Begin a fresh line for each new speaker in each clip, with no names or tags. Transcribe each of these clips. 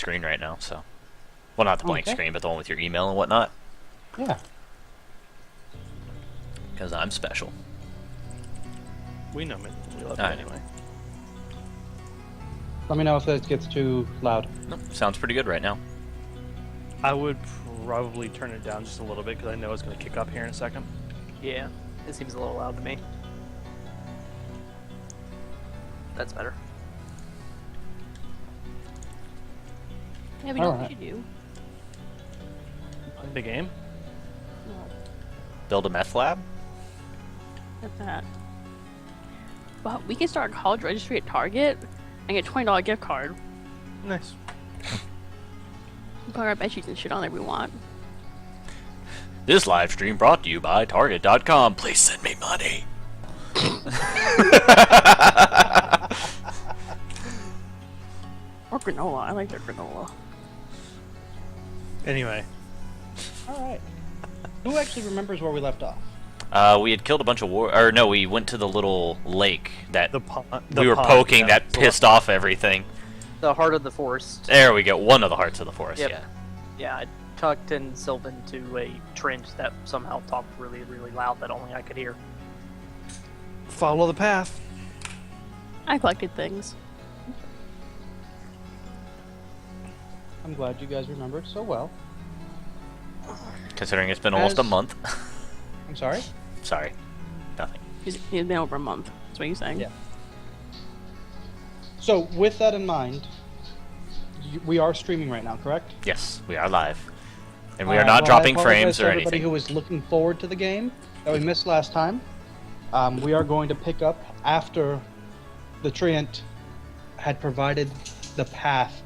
screen right now, so. Well, not the blank screen, but the one with your email and whatnot.
Yeah.
Because I'm special.
We know it. We love it
Alright.
anyway.
Let me know if it gets too loud.
Nope, sounds pretty good right now.
I would probably turn it down just a little bit because I know it's going to kick up here in a second.
Yeah, it seems a little loud to me. That's better.
Yeah, we know what
Alright.
you do.
Play the game.
No,
Build a meth lab?
not that. But we can start a college registry at Target and get $20 gift card.
Nice.
We put our bed sheets and shit on there we want.
This live stream brought to you by Target.com. Please send me money.
Or granola. I like their granola.
Anyway,
Alright. Who actually remembers where we left off?
We had killed a bunch of no, we went to the little lake that we were
pond,
poking
yeah.
that pissed off everything.
The heart of the forest.
There we go. One of the hearts of the forest.
Yep.
Yeah.
Yeah, I tucked in Sylvan to a trench that somehow talked really, really loud that only I could hear.
Follow the path.
I collected things.
I'm glad you guys remembered so well.
Considering it's been almost a
As-
month.
I'm sorry?
Sorry. Nothing.
It's been over a month. That's what you're saying.
Yeah. So, with that in mind, we are streaming right now, correct?
Yes, we are live. And we are
Alright,
not
well,
dropping
I apologize
frames
to
or
everybody
anything.
who was looking forward to the game that we missed last time. We are going to pick up after the Treant had provided the path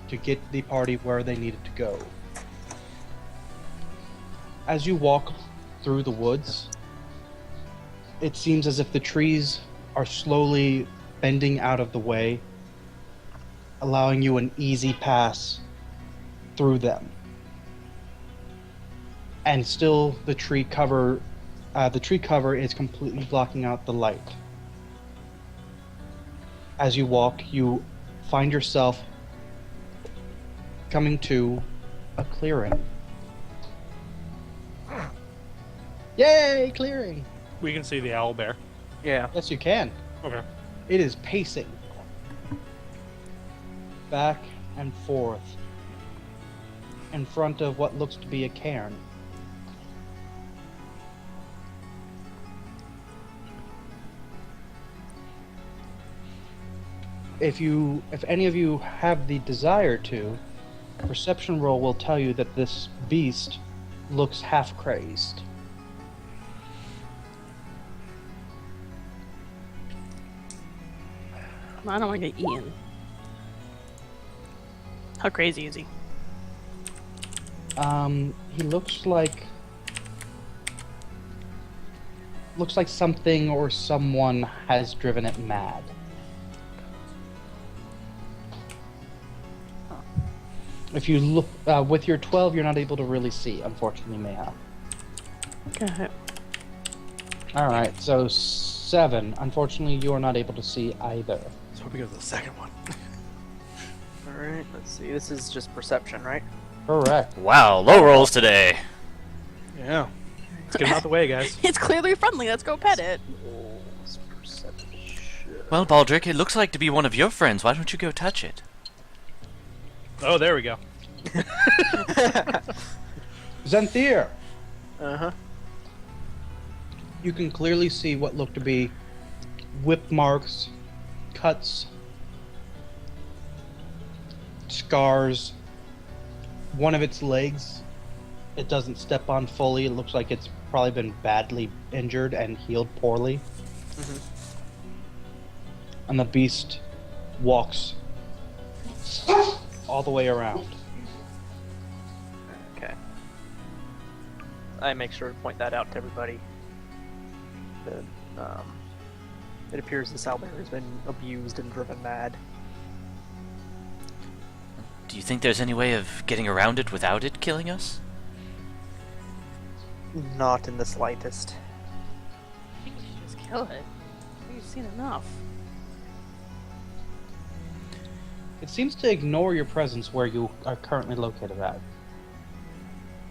to get the party where they needed to go. As you walk through the woods, it seems as if the trees are slowly bending out of the way, allowing you an easy pass through them. And still, the tree cover is completely blocking out the light. As you walk, you find yourself coming to a clearing. Yay, clearing!
We can see the owl bear.
Yeah.
Yes, you can.
Okay.
It is pacing back and forth in front of what looks to be a cairn. If any of you have the desire to, a perception roll will tell you that this beast looks half crazed.
I don't want to get eaten. How crazy is he?
He looks like something or someone has driven it mad. If you look with your 12, you're not able to really see, unfortunately, Mayha.
Okay.
All right, so 7. Unfortunately, you are not able to see either.
So we go to the second one.
Alright, let's see. This is just perception, right?
Correct.
Wow, low rolls today.
Yeah. Let's get him out the way, guys.
It's clearly friendly. Let's go pet it.
Rolls perception.
Well, Baldric, it looks like to be one of your friends. Why don't you go touch it?
Oh, there we go.
Xanthir,
Uh-huh.
you can clearly see what look to be whip marks, cuts, scars. One of its legs, it doesn't step on fully. It looks like it's probably been badly injured and healed poorly. And the beast walks all the way around.
Okay. I make sure to point that out to everybody. That, it appears this owlbear has been abused and driven mad.
Do you think there's any way of getting around it without it killing us?
Not in the slightest.
I think we should just kill it. We've seen enough.
It seems to ignore your presence where you are currently located at.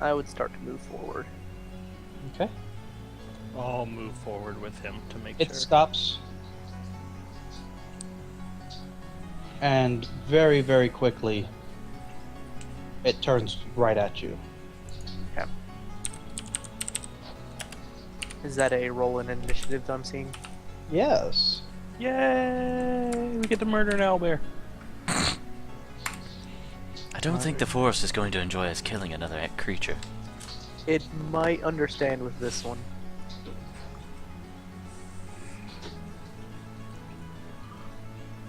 I would start to move forward.
Okay.
I'll move forward with him to make
It
sure.
stops. And very, very quickly, it turns right at you.
Okay. Is that a roll in initiative that I'm seeing?
Yes.
Yay! We get to murder an owlbear.
I don't think the forest is going to enjoy us killing another creature.
It might understand with this one.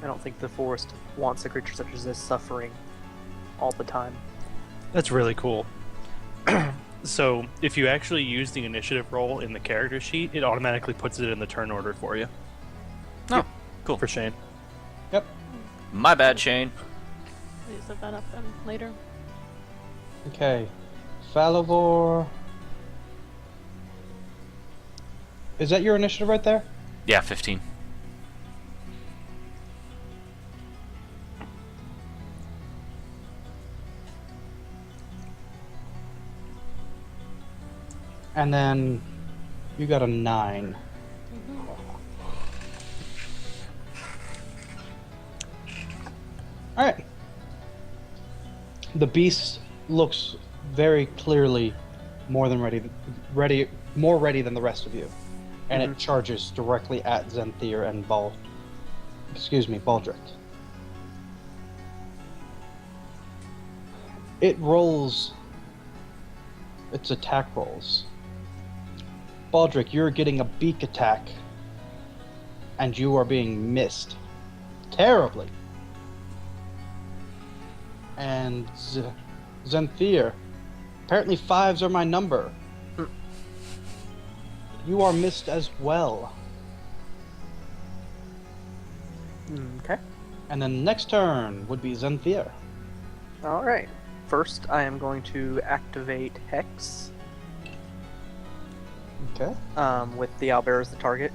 I don't think the forest wants a creature such as this suffering all the time.
That's really cool. So, if you actually use the initiative roll in the character sheet, it automatically puts it in the turn order for you.
Oh, cool.
For Shane.
Yep.
My bad, Shane.
Please set that up then later.
Okay. Falivor. Is that your initiative right there?
Yeah, 15.
And then you got a 9. Alright. The beast looks very clearly more than more ready than the rest of you. And it charges directly at Zenthier and Baldric. It rolls its attack rolls. Baldric, you're getting a beak attack, and you are being missed terribly. And Zenthier, apparently 5s are my number. You are missed as well.
Okay.
And then next turn would be Zenthier.
Alright. First, I am going to activate Hex
Okay.
with the owlbear as the target.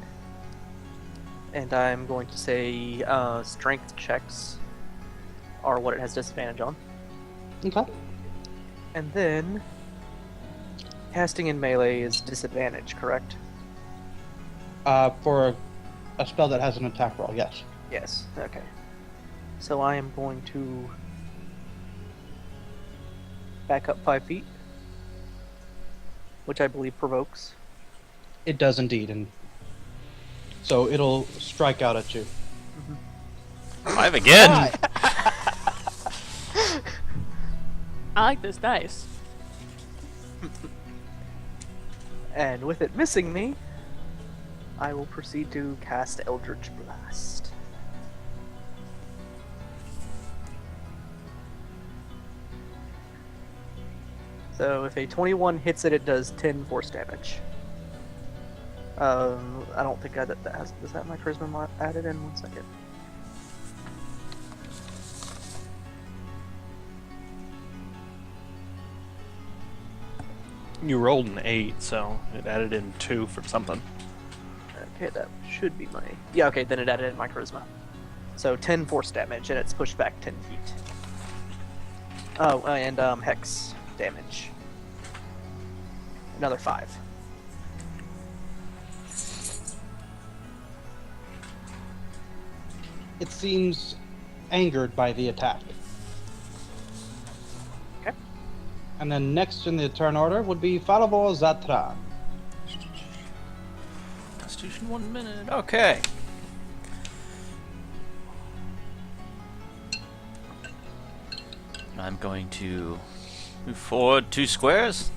And I'm going to say strength checks are what it has disadvantage on.
Okay.
And then casting in melee is disadvantage, correct?
For a spell that has an attack roll, yes.
Yes. Okay. So I am going to back up 5 feet, which I believe provokes.
It does indeed, and so it'll strike out at you.
5 again!
Why?
I like this dice.
And with it missing me, I will proceed to cast Eldritch Blast. So if a 21 hits it, it does 10 force damage. I don't think that has. Does that have my charisma added in? 1 second.
You rolled an 8, so it added in 2 from something.
Okay, that should be my. Yeah, okay, then it added in my charisma. So 10 force damage, and it's pushed back 10 feet. Oh, and hex damage. Another 5.
It seems angered by the attack.
Okay.
And then next in the turn order would be Falivor Zatran.
Constitution 1 minute. Okay. I'm going to move forward 2 squares.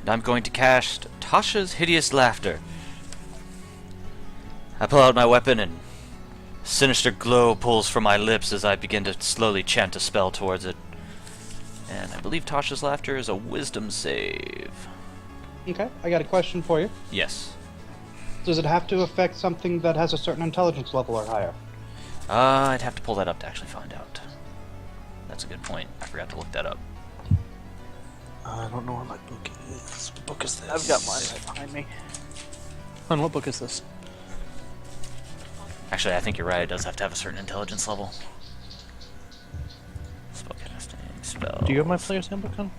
And I'm going to cast Tasha's Hideous Laughter. I pull out my weapon and a sinister glow pulls from my lips as I begin to slowly chant a spell towards it. And I believe Tasha's Laughter is a wisdom save.
Okay, I got a question for you.
Yes.
Does it have to affect something that has a certain intelligence level or higher?
I'd have to pull that up to actually find out. That's a good point. I forgot to look that up.
I don't know where my book is. What book is this?
I've got mine right behind me.
On what book is this?
Actually, I think you're right. It does have to have a certain intelligence level. Spellcasting, spell.
Do you have my player's handbook on?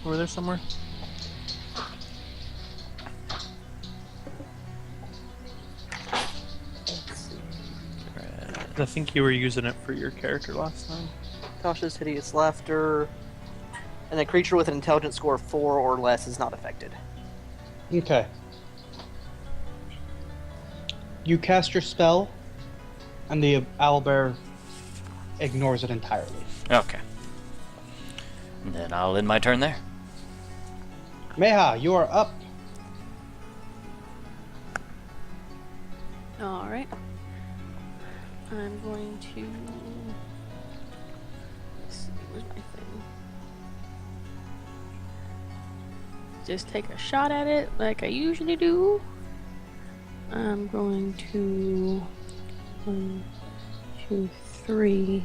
Over there somewhere? I think you were using it for your character last time.
Tasha's hideous laughter. And a creature with an intelligence score of 4 or less is not affected.
Okay. You cast your spell, and the owlbear ignores it entirely.
Okay. And then I'll end my turn there.
Meha, you are up.
Alright. I'm going to. Let's see, where's my thing? Just take a shot at it like I usually do. I'm going to. 1, 2, 3.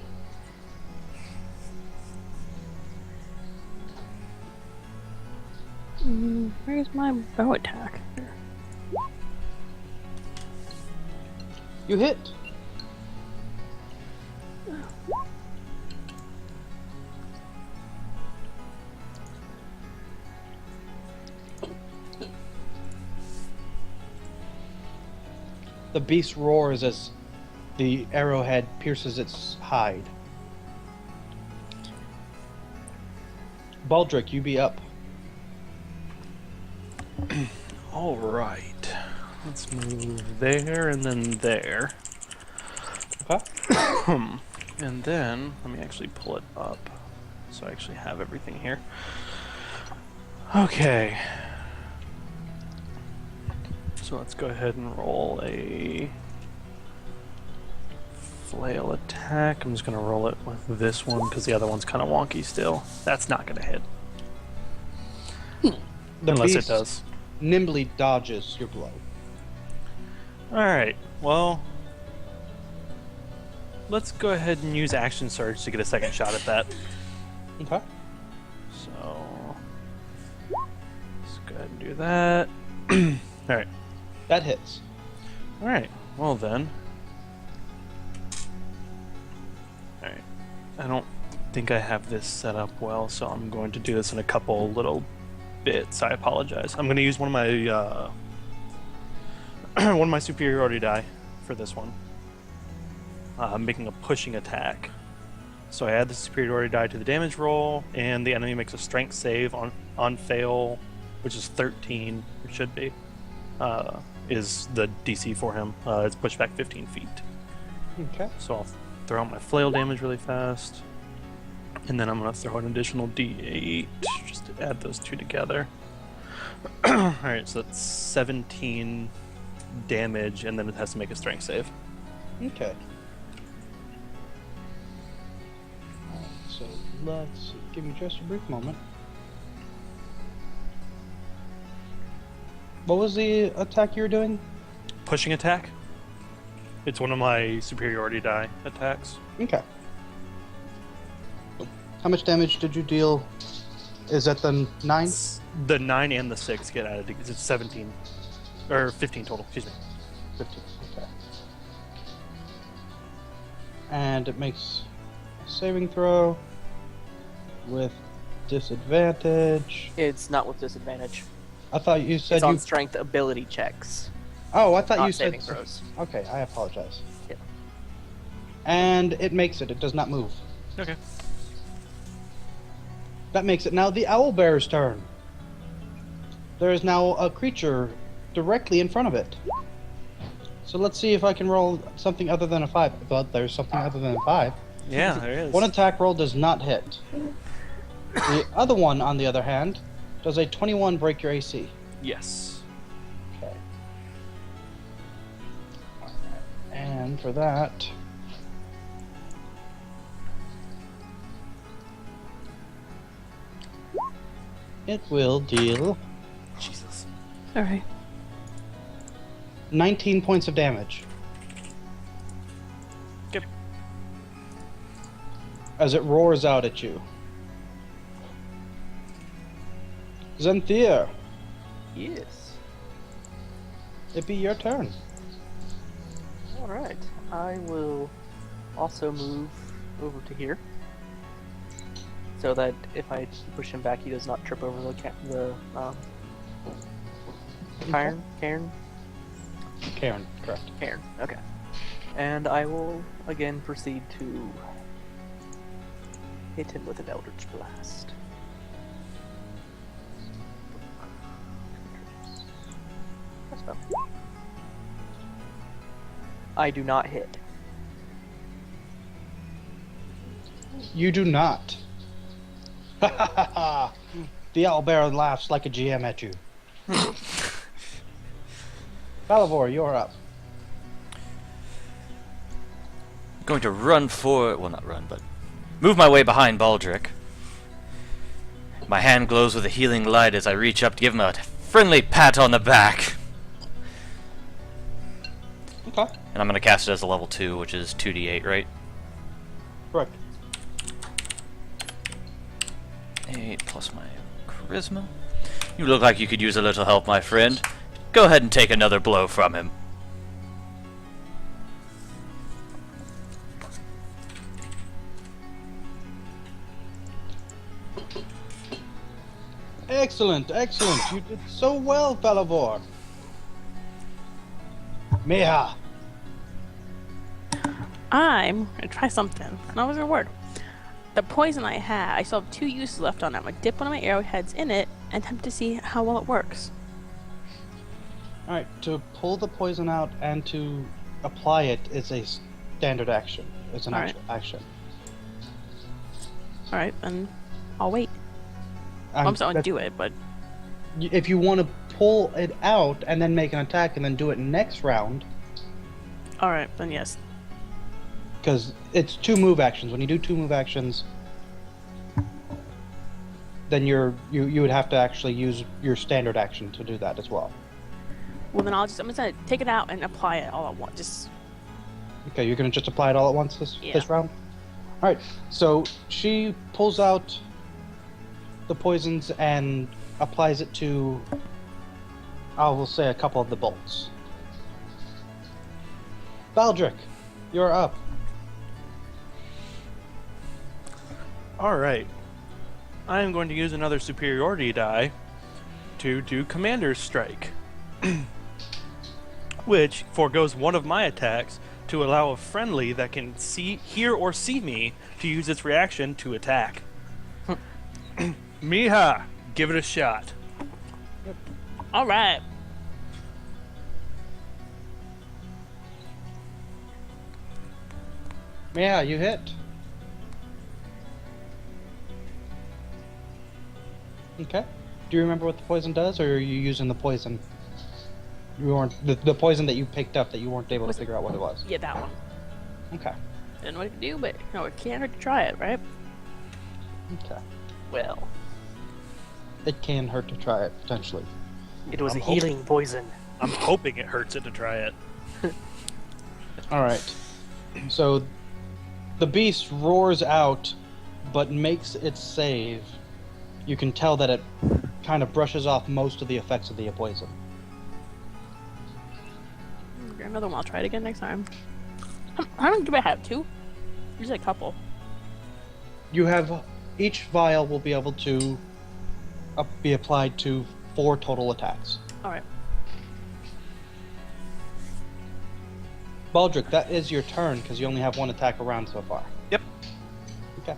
Where's my bow attack? Here.
You hit. The beast roars as the arrowhead pierces its hide. Baldric, you be up.
All right. Let's move there and then there.
Okay.
And then, let me actually pull it up so I actually have everything here. Okay. So let's go ahead and roll a flail attack. I'm just going to roll it with this one because the other one's kind of wonky still. That's not going to hit.
The
Unless it
beast
does.
nimbly dodges your blow.
Alright, well, let's go ahead and use Action Surge to get a second shot at that.
Okay.
So, let's go ahead and do that. Alright.
That hits.
Alright, well then. Alright, I don't think I have this set up well, so I'm going to do this in a couple little bits. I apologize. I'm going to use one of my one of my superiority die for this one. I'm making a pushing attack. So I add the superiority die to the damage roll, and the enemy makes a strength save on fail, which is 13, it should be. Is the DC for him. It's pushed back 15 feet.
Okay.
So I'll throw out my flail damage really fast. And then I'm going to throw an additional D8 just to add those two together. Alright, so that's 17 damage, and then it has to make a strength save.
Okay. Alright, so let's give me just a brief moment. What was the attack you were doing?
Pushing attack. It's one of my superiority die attacks.
Okay. How much damage did you deal? Is that the 9?
The 9 and the 6 get added. It's 17. Or 15 total, excuse me.
15. Okay. And it makes a saving throw with disadvantage.
It's not with disadvantage.
I thought you said
It's
you.
on strength ability checks,
Oh, I thought
not
you said.
saving throws.
Okay, I apologize.
Yep.
And it makes it. It does not move.
Okay.
That makes it now the owlbear's turn. There is now a creature directly in front of it. So let's see if I can roll something other than a 5. But there's something other than a 5.
Yeah, there is.
One attack roll does not hit. The other one, on the other hand, does a 21 break your AC?
Yes.
Okay. And for that, it will deal
Jesus.
Alright.
19 points of damage.
Yep.
As it roars out at you. Xanthir,
Yes.
it be your turn.
Alright. I will also move over to here. So that if I push him back, he does not trip over the cairn.
Karen, correct.
Cairn. Okay. And I will again proceed to hit him with an Eldritch Blast. That's fine. I do not hit.
You do not. Ha ha ha ha! The owlbear laughs like a GM at you. Falavor, you're up.
I'm going to run for... well, not run, but move my way behind Baldric. My hand glows with a healing light as I reach up to give him a friendly pat on the back.
Okay.
And I'm going to cast it as a level 2, which is 2d8, right?
Correct.
8 plus my charisma. You look like you could use a little help, my friend. Go ahead and take another blow from him.
Excellent, excellent. You did so well, Falavor. Meha.
I'm gonna try something. That was a word. The poison I had, I still have 2 uses left on it. I'm gonna dip one of my arrowheads in it and attempt to see how well it works.
Alright, to pull the poison out and to apply it is a standard action. It's an
Alright.
actual action.
Alright, then I'll wait. I'm still gonna do it, but
If you want to pull it out and then make an attack and then do it next round,
alright, then yes.
because it's 2 move actions. When you do 2 move actions, then you would have to actually use your standard action to do that as well.
Well, then I'm just gonna take it out and apply it all at once. Just
Okay, you're gonna just apply it all at once this round? Alright, so she pulls out the poisons and applies it to, I will say, a couple of the bolts. Baldric, you're up.
Alright. I am going to use another superiority die to do Commander's Strike. Which foregoes one of my attacks to allow a friendly that can hear or see me to use its reaction to attack. Miha, give it a shot.
alright.
Yeah, you hit. Okay. Do you remember what the poison does, or are you using the poison? You weren't the poison that you picked up that you weren't able to figure out what it was.
Yeah, that one.
Okay.
Didn't know what to do, but it can't hurt to try it, right?
Okay.
Well,
It can hurt to try it potentially.
it was
I'm
a healing poison.
I'm hoping it hurts it to try it.
All right. So the beast roars out, but makes its save. You can tell that it kind of brushes off most of the effects of the poison.
Get another one. I'll try it again next time. How many do I have? 2? Usually a couple.
You have each vial will be able to be applied to 4 total attacks.
Alright.
Baldric, that is your turn because you only have 1 attack a round so far.
Yep.
Okay.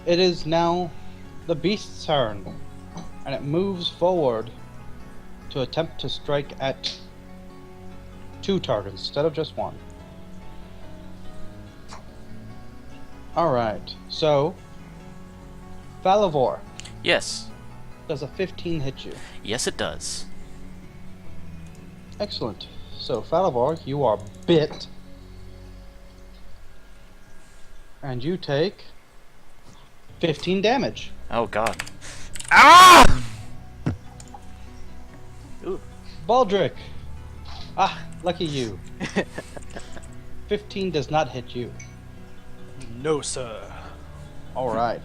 It is now the beast's turn, and it moves forward to attempt to strike at 2 targets instead of just 1. Alright, so Falavor,
Yes.
does a 15 hit you?
Yes, it does.
Excellent. So Falavor, you are bit, and you take 15 damage.
Oh, God. Ah!
Baldric! Ah, lucky you. 15 does not hit you.
No, sir.
Alright.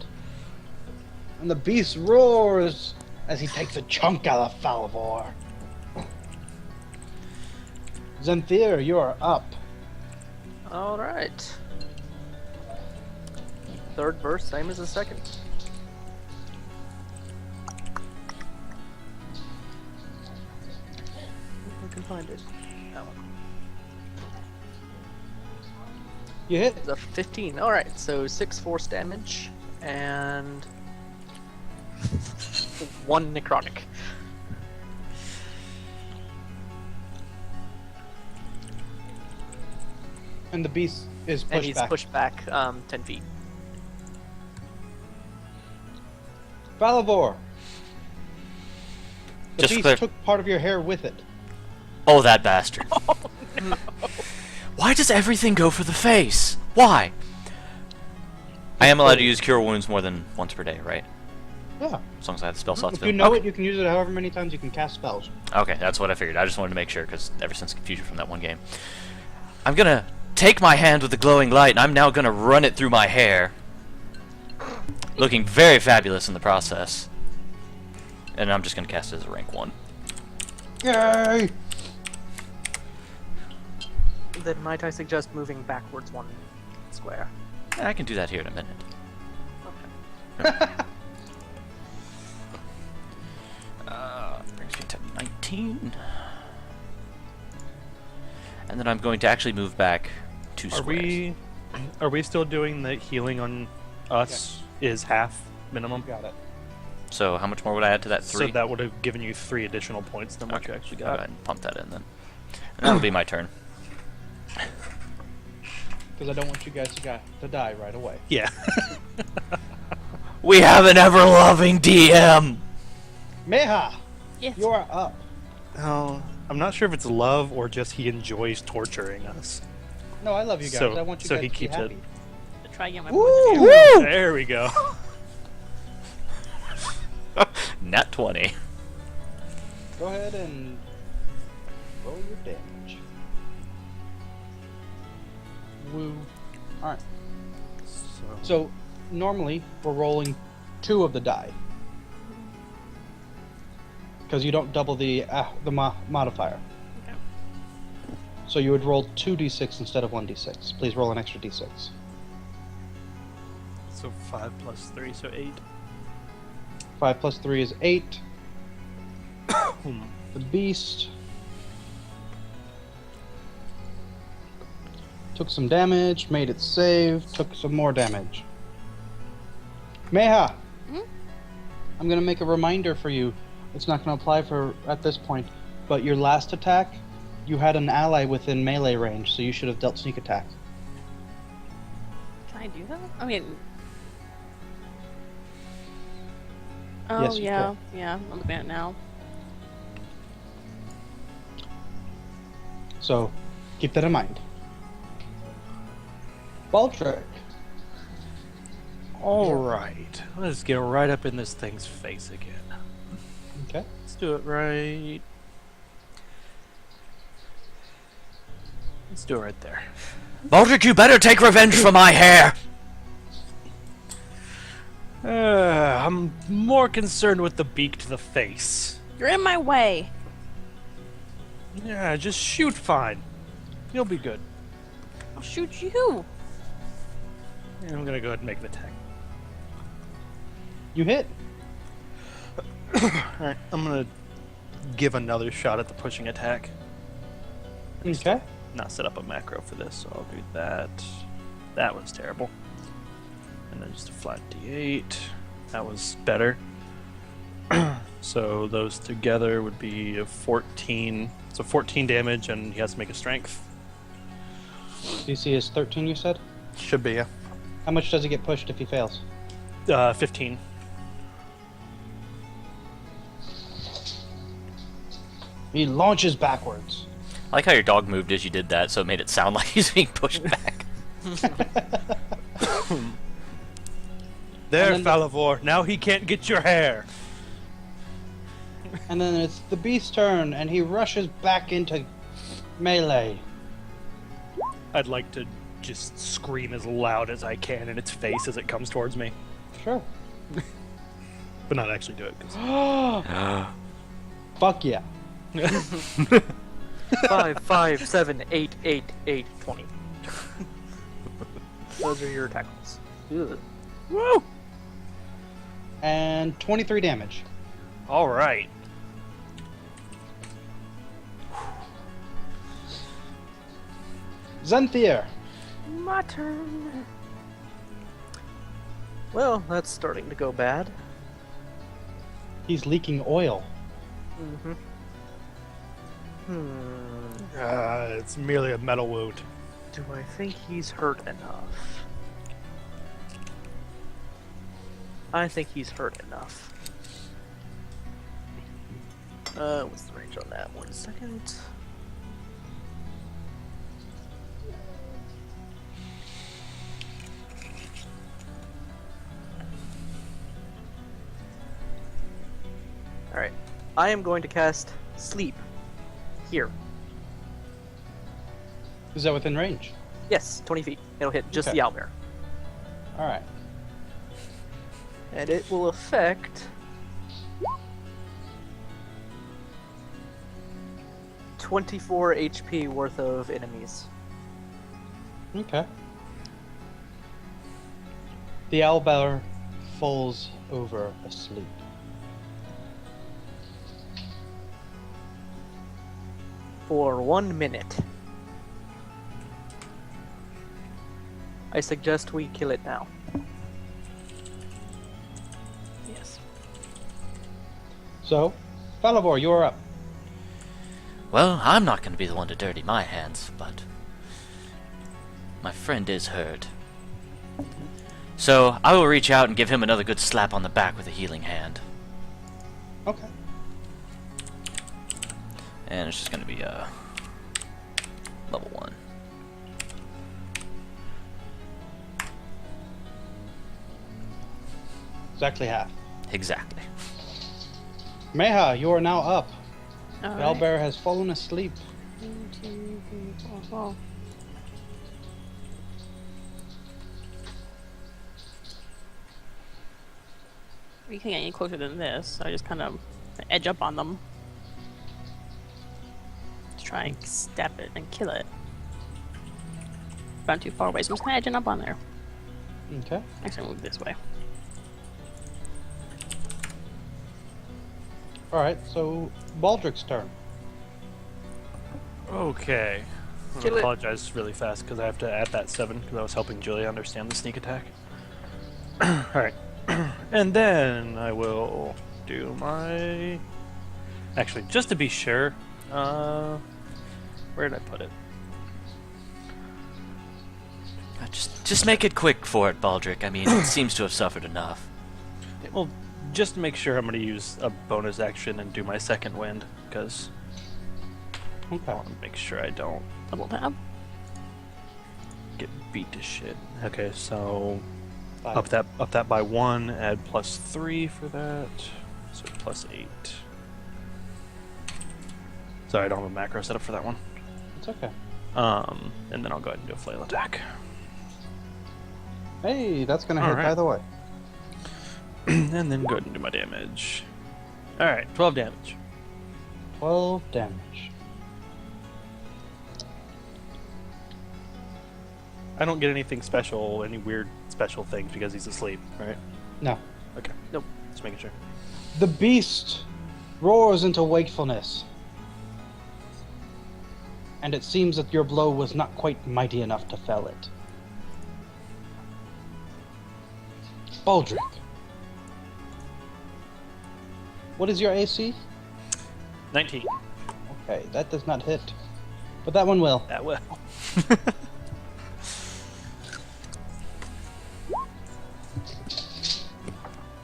And the beast roars as he takes a chunk out of Falavor. Zenthir, you are up.
All right. Third verse, same as the second. If I can find it. That one.
You hit.
It's a 15. All right, so 6 force damage and 1 necrotic.
And the beast is
And
pushed
he's
back.
pushed back 10 feet.
Valavor. The
Just
beast
clear-
took part of your hair with it.
Oh, that bastard. Why does everything go for the face? Why? I am allowed to use Cure Wounds more than once per day, right?
Yeah.
As long as I have the spell slots.
If you know it, you can use it however many times you can cast spells.
Okay, that's what I figured. I just wanted to make sure, because ever since confusion from that one game. I'm gonna take my hand with the glowing light, and I'm now gonna run it through my hair. Looking very fabulous in the process. And I'm just gonna cast it as a rank 1.
Yay!
Then might I suggest moving backwards 1 square?
I can do that here in a minute.
Okay.
Brings me to 19. And then I'm going to actually move back 2 squares.
Are we still doing the healing on us is half minimum?
Got it.
So how much more would I add to that? 3?
So that would have given you 3 additional points than what you actually
Go
got.
ahead and pump that in then. And that'll be my turn.
Because I don't want you guys to die right away.
Yeah.
We have an ever-loving DM!
Meha!
Yes.
You are up.
Oh, I'm not sure if it's love or just he enjoys torturing us.
No, I love you guys.
So-
I want you
so
guys
he
to be
keeps it.
happy.
Try and get my
Woo!
points of
Woo!
There we go.
Nat 20.
Go ahead and roll your damage. Woo. Alright. So, normally, we're rolling 2 of the die. Because you don't double the modifier.
Okay.
So you would roll 2d6 instead of 1d6. Please roll an extra d6.
So 5 plus 3, so 8.
5 plus 3 is 8. The beast took some damage, made it save, took some more damage. Meha!
Hmm?
I'm gonna make a reminder for you. It's not gonna apply for at this point, but your last attack, you had an ally within melee range, so you should have dealt sneak attack.
Can I do that? I mean. Oh
Yes, you
yeah, yeah. I'm looking at it now.
So, keep that in mind. Baldric.
Alright. Let's get right up in this thing's face again.
Okay.
Let's do it right. Let's do it right there.
Baldric, you better take revenge for my hair!
I'm more concerned with the beak to the face.
You're in my way.
Yeah, just shoot fine. You'll be good.
I'll shoot you.
And I'm gonna go ahead and make an attack.
You hit.
Alright, I'm gonna give another shot at the pushing attack.
Okay.
Not set up a macro for this, so I'll do that. That was terrible. And then just a flat d8. That was better. So those together would be a 14. So 14 damage, and he has to make a strength.
DC is 13, you said?
Should be, yeah.
How much does he get pushed if he fails?
15.
He launches backwards.
I like how your dog moved as you did that, so it made it sound like he's being pushed back.
There,
And then
Falavor. Now he can't get your hair.
And then it's the beast's turn, and he rushes back into melee.
I'd like to just scream as loud as I can in its face as it comes towards me.
Sure.
But not actually do it. 'Cause
Fuck yeah.
5, 5, 7, 8, 8, 8, 20. Those are your tackles. Ugh.
Woo!
And 23 damage.
All right.
Xanthier.
My turn. Well, that's starting to go bad.
He's leaking oil.
Mm-hmm.
It's merely a metal wound.
Do I think he's hurt enough? I think he's hurt enough. What's the range on that? 1 second. Alright. I am going to cast Sleep. Here.
Is that within range?
Yes, 20 feet. It'll hit just
Okay.
the owlbear.
Alright.
And it will affect 24 HP worth of enemies.
Okay. The owlbear falls over asleep.
For 1 minute. I suggest we kill it now. Yes.
So, Falivor, you're up.
Well, I'm not going to be the one to dirty my hands, but my friend is hurt. So I will reach out and give him another good slap on the back with a healing hand.
Okay.
And it's just going to be level 1.
Exactly half.
Exactly.
Meha, you are now up. The
Alright.
owlbear has fallen asleep.
1, 2, 3, 4, 5. We can't get any closer than this, so I just kind of edge up on them. To try and stab it and kill it. If I'm too far away, so I'm just kind of edging up on there.
Okay.
Actually, move this way.
Alright, so Baldric's turn.
Okay. I'm
Kill
gonna
it.
apologize really fast because I have to add that 7 because I was helping Julia understand the sneak attack. Alright. And then I will do my... Actually, just to be sure, where did I put it?
Just make it quick for it, Baldric. I mean, it seems to have suffered enough.
Well, just to make sure, I'm going to use a bonus action and do my second wind because I
Okay.
want to make sure I don't
Double tab.
get beat to shit. Okay, so
Five.
up that by 1, add +3 for that, so +8. Sorry, I don't have a macro set up for that one.
It's okay.
And then I'll go ahead and do a flail attack.
Hey, that's gonna hit
Alright.
either way.
And then go ahead and do my damage. Alright, 12 damage.
12 damage.
I don't get anything special, any weird special things because he's asleep, right?
No.
Okay.
Nope.
Just making sure.
The beast roars into wakefulness. And it seems that your blow was not quite mighty enough to fell it. Baldric. What is your AC?
19.
Okay, that does not hit. But that one will.
That will.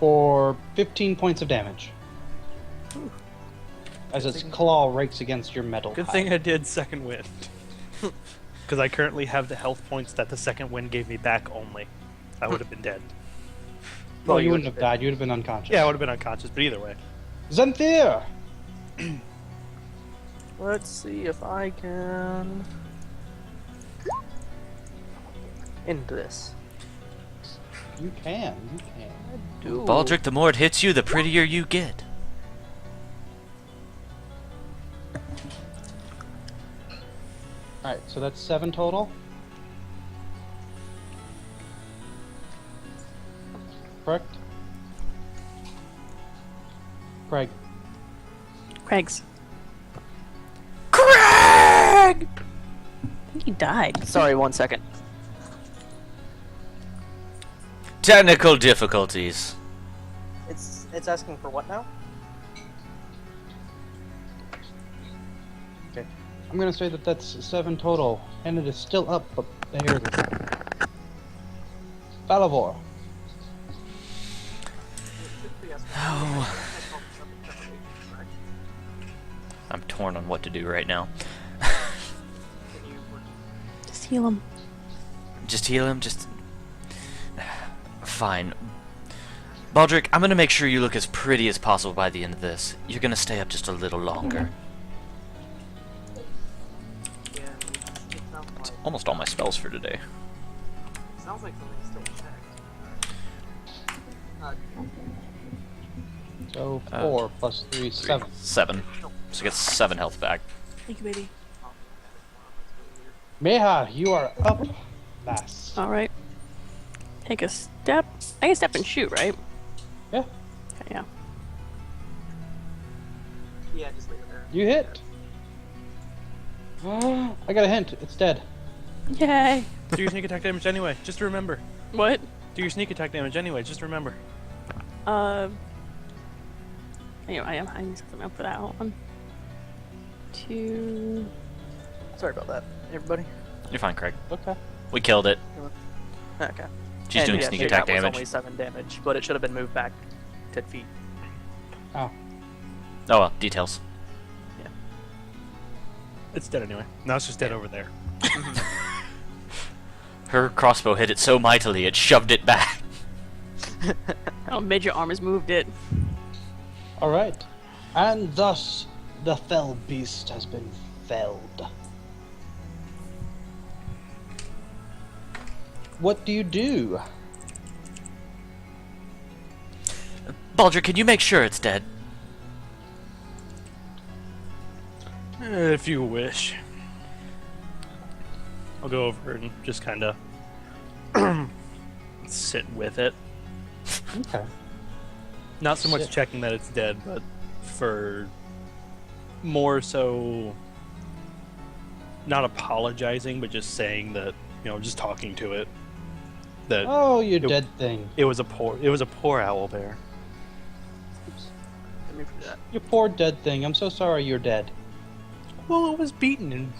For 15 points of damage. As its claw rakes against your metal.
Good
hide.
thing I did second wind. Because I currently have the health points that the second wind gave me back only. I would have been dead.
Well, you wouldn't have died. You'd have been unconscious.
Yeah, I would have been unconscious, but either way.
Xanthier!
Let's see if I can end this.
You can. You can.
Do
Baldric, the more it hits you, the prettier you get.
Alright, so that's 7 total. correct? Craig.
Craig's.
Craig!
I think he died.
Sorry, 1 second.
Technical difficulties.
It's asking for what now?
Okay. I'm gonna say that that's 7 total, and it is still up, but there it is. Falavor.
Oh. I'm torn on what to do right now.
Just heal him.
Just heal him, just... Fine. Baldric, I'm gonna make sure you look as pretty as possible by the end of this. You're gonna stay up just a little longer.
Yeah, it sounds like,
Almost all my spells for today.
sounds like something's still checked.
So 4 plus 3, 7.
7. So get 7 health back.
Thank you, baby.
Meha, you are up. Last.
Alright. Take a step. I can step and shoot, right?
Yeah,
Okay, yeah.
Yeah, just leave it there.
you hit. I got a hint. It's dead.
Yay!
Do your sneak attack damage anyway. Just remember.
What?
Do your sneak attack damage anyway. Just remember.
Anyway, I need something up for that one. 2.
Sorry about that, everybody.
You're fine, Craig.
Okay.
We killed it.
Okay.
She's doing
yeah,
sneak
so
attack
that was
damage.
only 7 damage, but it should have been moved back 10 feet.
Oh.
Oh well, details.
It's dead anyway. Now it's just dead over there.
Her crossbow hit it so mightily it shoved it back.
Oh, midget arm has moved it.
Alright. And thus, the fell beast has been felled. What do you do?
Baldric, can you make sure it's dead?
If you wish. I'll go over and just kind of sit with it.
Okay.
Not so much
Sit.
checking that it's dead, but for more so not apologizing, but just saying that, you know, just talking to it. That
Oh, you dead thing.
it was a poor owl bear.
Let me do that.
You poor dead thing. I'm so sorry you're dead.
Well, it was beaten and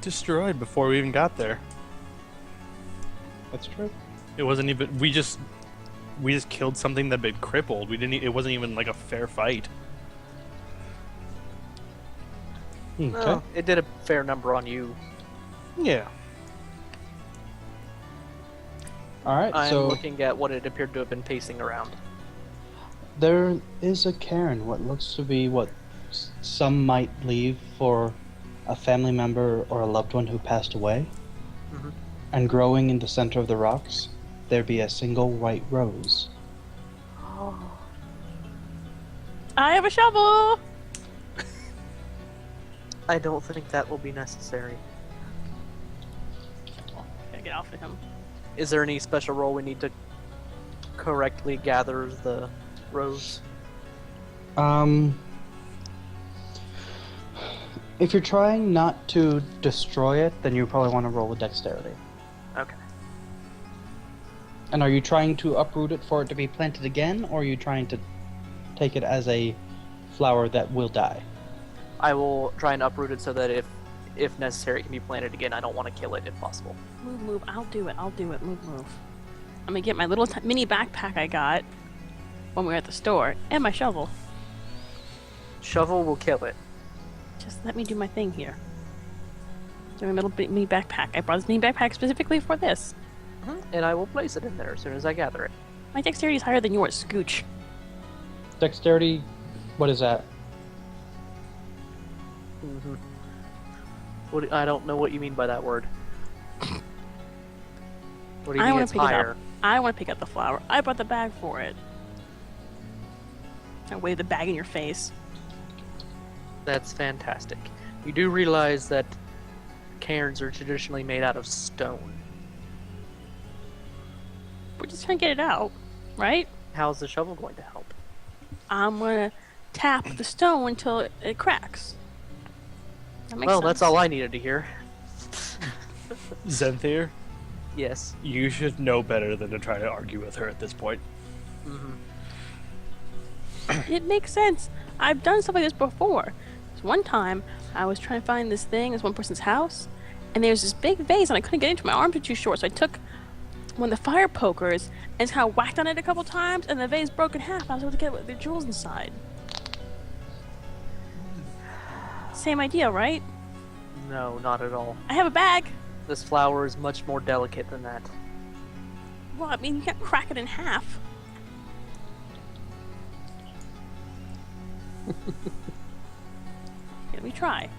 destroyed before we even got there.
That's true.
It wasn't even we just killed something that had been crippled. We didn't it wasn't even like a fair fight.
Okay.
Well, it did a fair number on you.
Yeah.
Alright,
I'm
so
looking at what it appeared to have been pacing around.
there is a cairn, what looks to be what some might leave for a family member or a loved one who passed away.
Mhm.
And growing in the center of the rocks, there be a single white rose.
I have a shovel!
I don't think that will be necessary.
Gotta get off of him.
Is there any special role we need to correctly gather the rose?
If you're trying not to destroy it, then you probably want to roll with dexterity.
Okay.
And are you trying to uproot it for it to be planted again, or are you trying to take it as a flower that will die?
I will try and uproot it so that if necessary, it can be planted again. I don't want to kill it if possible.
Move, move. I'll do it. Move, move. I'm gonna get my little mini backpack I got when we were at the store, and my shovel.
Shovel will kill it.
Just let me do my thing here. Do my little mini backpack. I brought this mini backpack specifically for this.
And I will place it in there as soon as I gather it.
My dexterity is higher than yours, Scooch.
Dexterity, what is that?
I don't know what you mean by that word. What do you
I
mean
want
it's
to pick
higher?
it up. I want to pick up the flower. I brought the bag for it. I wave the bag in your face.
That's fantastic. You do realize that cairns are traditionally made out of stone.
We're just trying to get it out, right?
How's the shovel going to help?
I'm gonna tap the stone until it cracks. That makes
Well,
sense.
that's all I needed to hear.
Zenthir,
Yes.
you should know better than to try to argue with her at this point.
It makes sense. I've done stuff like this before. This one time, I was trying to find this thing at one person's house, and there's this big vase, and I couldn't get into it. My arms were too short, so I took one of the fire pokers and just kind of whacked on it a couple times, and the vase broke in half. I was able to get the jewels inside. Same idea, right?
No, not at all.
I have a bag.
This flower is much more delicate than that.
Well, I mean, you can't crack it in half. Let me try.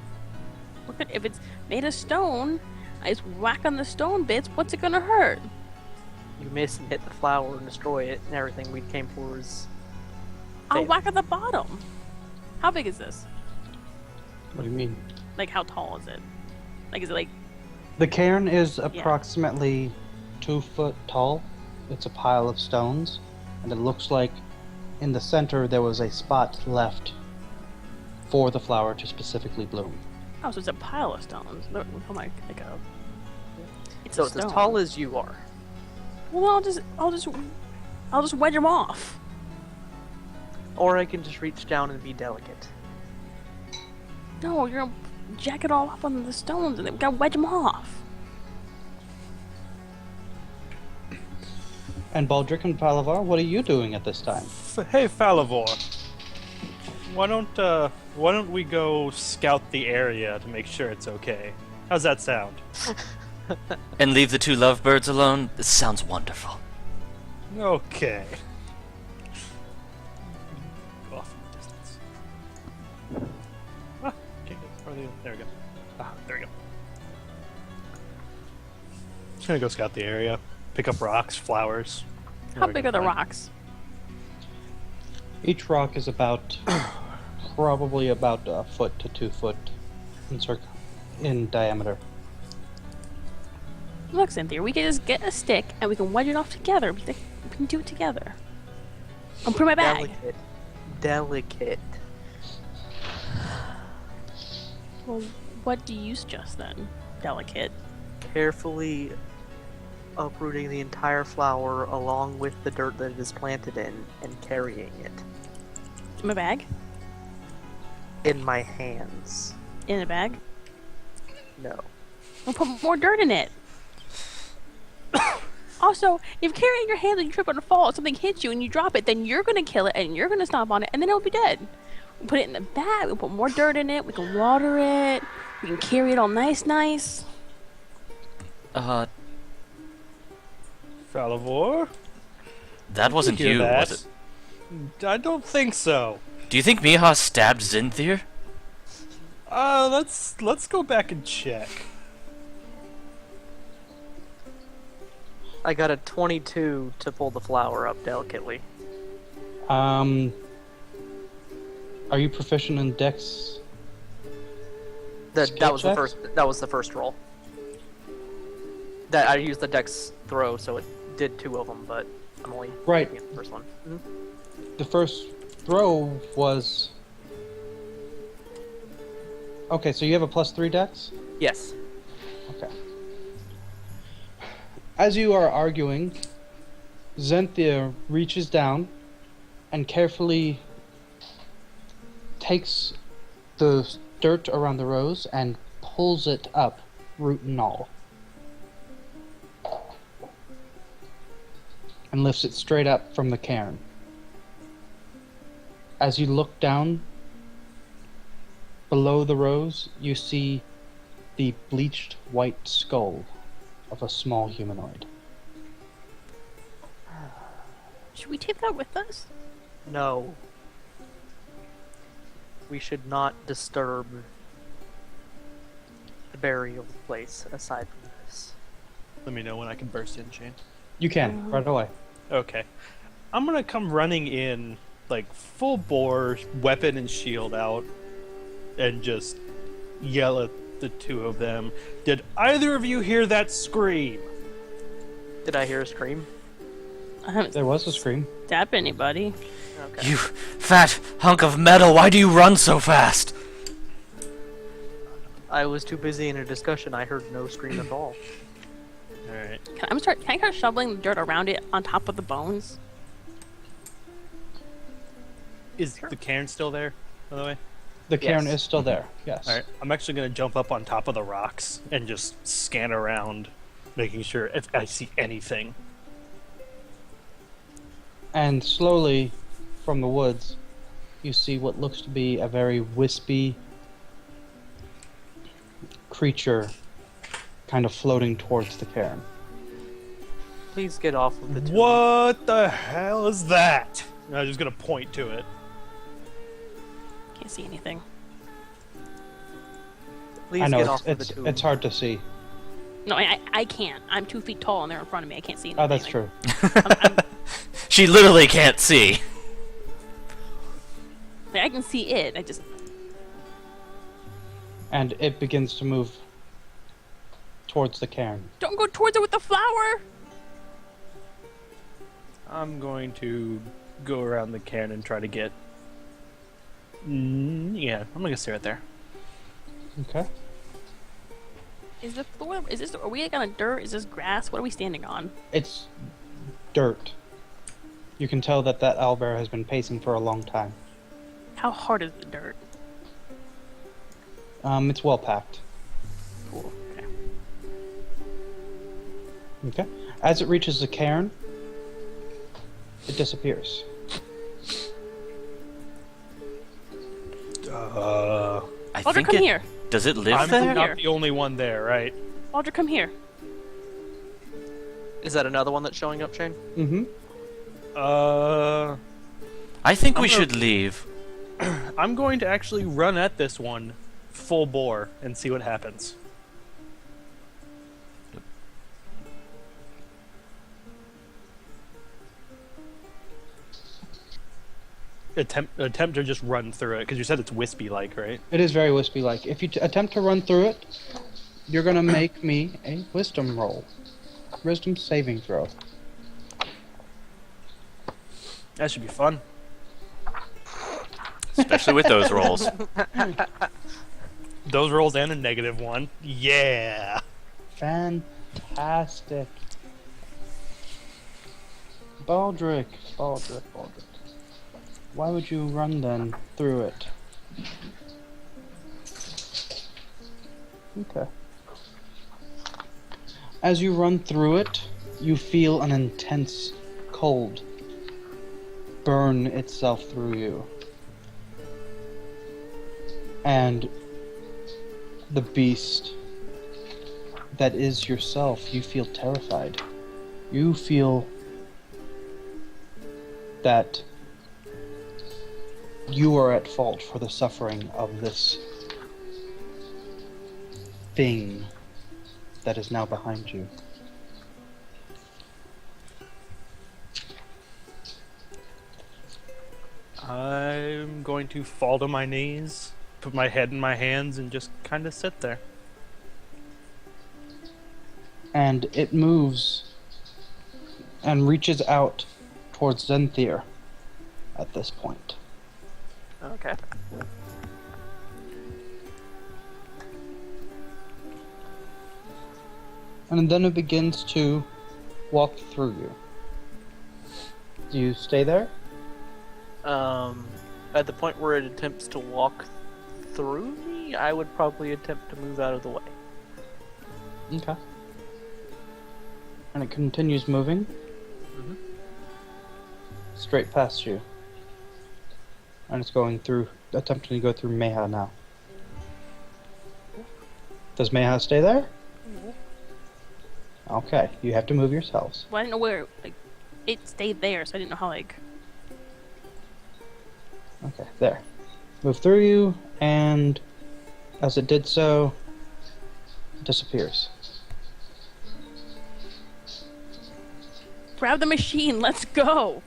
Look at if it's made of stone. I just whack on the stone bits. What's it gonna hurt?
You miss and hit the flower and destroy it, and everything we came for is.
I'll
failed.
whack at the bottom. How big is this?
What do you mean?
Like, how tall is it? Like, is it like?
The cairn is approximately 2 foot tall. It's a pile of stones, and it looks like in the center there was a spot left for the flower to specifically bloom.
Oh, so it's a pile of stones. Oh my, like a. It's
So
a
it's as
stone.
tall as you are.
Well, I'll just wedge them off.
Or I can just reach down and be delicate.
No, you're gonna jack it all up on the stones, and then we gotta wedge them off.
And Baldric and Palavar, what are you doing at this time?
Hey, Falavor. Why don't we go scout the area to make sure it's okay? How's that sound?
And leave the two lovebirds alone? This sounds wonderful.
Okay. Off in the distance. There we go. There we go. Just gonna go scout the area, pick up rocks, flowers.
How big are the rocks?
Each rock is about, probably about a foot to 2 foot in diameter.
Look, Cynthia, we can just get a stick and we can wedge it off together. We can do it together. I'm putting my bag.
Delicate.
Well, what do you suggest then? Delicate.
Carefully uprooting the entire flower along with the dirt that it is planted in and carrying it
My bag?
in my hands.
In a bag?
No.
We'll put more dirt in it. Also, if you carry it in your hand and you trip and fall, something hits you and you drop it, then you're gonna kill it and you're gonna stomp on it and then it'll be dead. We put it in the bag, we put more dirt in it, we can water it, we can carry it all nice.
Falavor?
That wasn't
Hear
you,
that?
was it?
I don't think so.
Do you think Mihas stabbed Zinthir?
Let's go back and check.
I got a 22 to pull the flower up delicately.
Are you proficient in Dex?
That
Skill
was the
check?
first. That was the first roll. That I used the dex throw, so it did 2 of them, but I'm only
Right.
looking at the first one.
The first throw was. Okay, so you have a +3 Dex?
Yes.
Okay. As you are arguing, Zenthia reaches down and carefully takes the dirt around the rose and pulls it up, root and all. And lifts it straight up from the cairn. As you look down below the rose, you see the bleached white skull of a small humanoid.
Should we take that with us?
No. We should not disturb the burial place aside from this.
Let me know when I can burst in, Shane.
You can, right away.
Okay. I'm gonna come running in, like, full bore, weapon and shield out, and just yell at the two of them. Did either of you hear that scream?
Did I hear a scream?
I haven't
There was a scream.
stabbed anybody.
Okay.
You fat hunk of metal, why do you run so fast?
I was too busy in a discussion. I heard no scream at all.
Alright.
Can I start shoveling the dirt around it on top of the bones?
Is the cairn still there, by the way?
The cairn
Yes.
is still there. Yes.
Alright. I'm actually going to jump up on top of the rocks and just scan around, making sure if I see anything.
And slowly, from the woods, you see what looks to be a very wispy creature kind of floating towards the cairn.
Please get off of the tomb.
What the hell is that? I'm just going to point to it.
Can't see anything.
Please
I know
get off of the
it's
tomb.
it's hard to see.
No, I can't. I'm 2 feet tall and they're in front of me. I can't see anything.
Oh, that's true.
I'm,
She literally can't see.
like, I can see it. I just
And it begins to move towards the cairn.
don't go towards it with the flower.
I'm going to go around the cairn and try to get... yeah, I'm going to stay right there.
Okay.
Is the floor? Is this? Are we like on dirt? Is this grass? What are we standing on?
It's dirt. You can tell that owlbear has been pacing for a long time.
How hard is the dirt?
It's well packed.
Cool. Okay.
Okay. As it reaches the cairn, it disappears.
I
Baldric,
think
come
it...
here.
Does it live
I'm
there?
not the only one there, right?
Baldric, come here.
Is that another one that's showing up, Shane?
Mm-hmm.
I think
I'm
we
gonna-
should leave.
I'm going to actually run at this one full bore and see what happens. Attempt to just run through it because you said it's wispy like, right?
It is very wispy-like. If you attempt to run through it, you're gonna make me a wisdom roll. Wisdom saving throw.
That should be fun.
Especially with those rolls.
Those rolls and a -1. Yeah.
Fantastic. Baldric. Why would you run then through it? Okay. As you run through it, you feel an intense cold burn itself through you. And the beast that is yourself, you feel terrified. You feel that you are at fault for the suffering of this thing that is now behind you.
I'm going to fall to my knees, put my head in my hands, and just kind of sit there.
And it moves and reaches out towards Zenthir at this point.
Okay.
And then it begins to walk through you. Do you stay there?
At the point where it attempts to walk through me, I would probably attempt to move out of the way.
Okay. And it continues moving.
Mhm.
Straight past you. And it's going through, attempting to go through Meha now. Does Meha stay there? Okay, you have to move yourselves.
Well, I didn't know where. Like, it stayed there, so I didn't know how. Like,
Okay, there. Move through you, and as it did so, it disappears.
grab the machine. Let's go.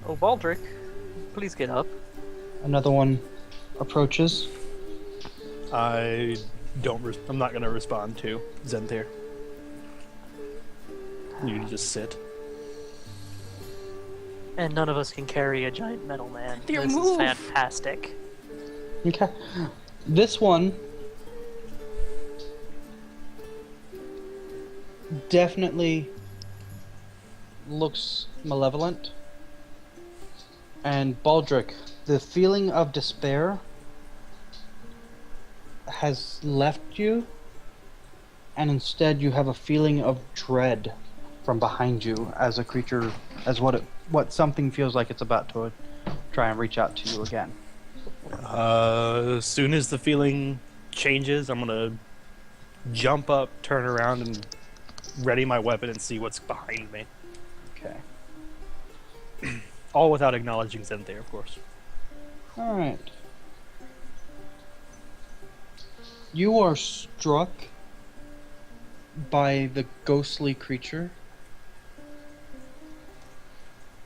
Oh, Baldric, please get up.
Another one approaches.
I'm not going to respond to Zenthir. You can just sit.
And none of us can carry a giant metal man.
Dear,
This
move.
is fantastic.
Okay. This one definitely looks malevolent. And Baldric, the feeling of despair has left you, and instead you have a feeling of dread from behind you as a creature, as what something feels like it's about to try and reach out to you again.
As soon as the feeling changes, I'm gonna jump up, turn around, and ready my weapon and see what's behind me.
Okay.
All without acknowledging Zenthe, of course.
All right. You are struck by the ghostly creature,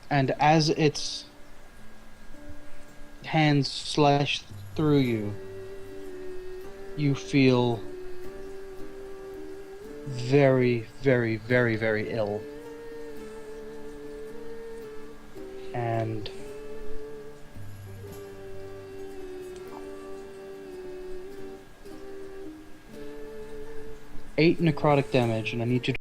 and as its hands slash through you, you feel very, very, very, very ill. And eight necrotic damage, and I need you to